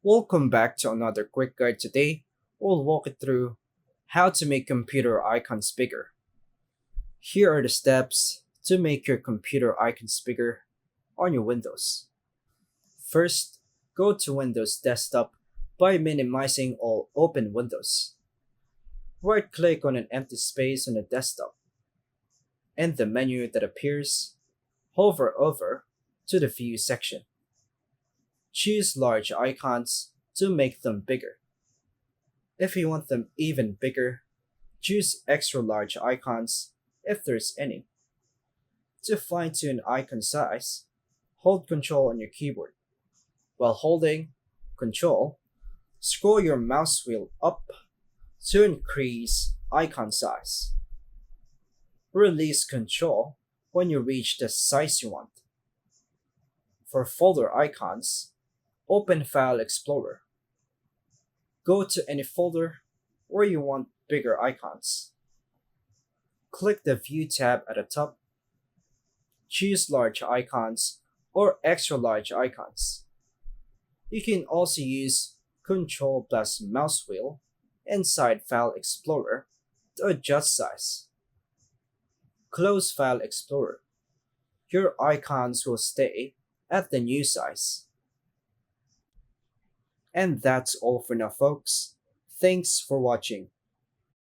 Welcome back to another quick guide. Today, we'll walk it through how to make computer icons bigger. Here are the steps to make your computer icons bigger on your Windows. First, go to Windows Desktop by minimizing all open windows. Right-click on an empty space on the desktop. In the menu that appears, hover over to the View section. Choose large icons to make them bigger. If you want them even bigger, choose extra large icons if there's any. To fine tune icon size, hold Ctrl on your keyboard. While holding Ctrl, scroll your mouse wheel up to increase icon size. Release Ctrl when you reach the size you want. For folder icons, open File Explorer. Go to any folder where you want bigger icons. Click the View tab at the top. Choose large icons or extra large icons. You can also use Ctrl plus mouse wheel inside File Explorer to adjust size. Close File Explorer. Your icons will stay at the new size. And that's all for now, folks. Thanks for watching.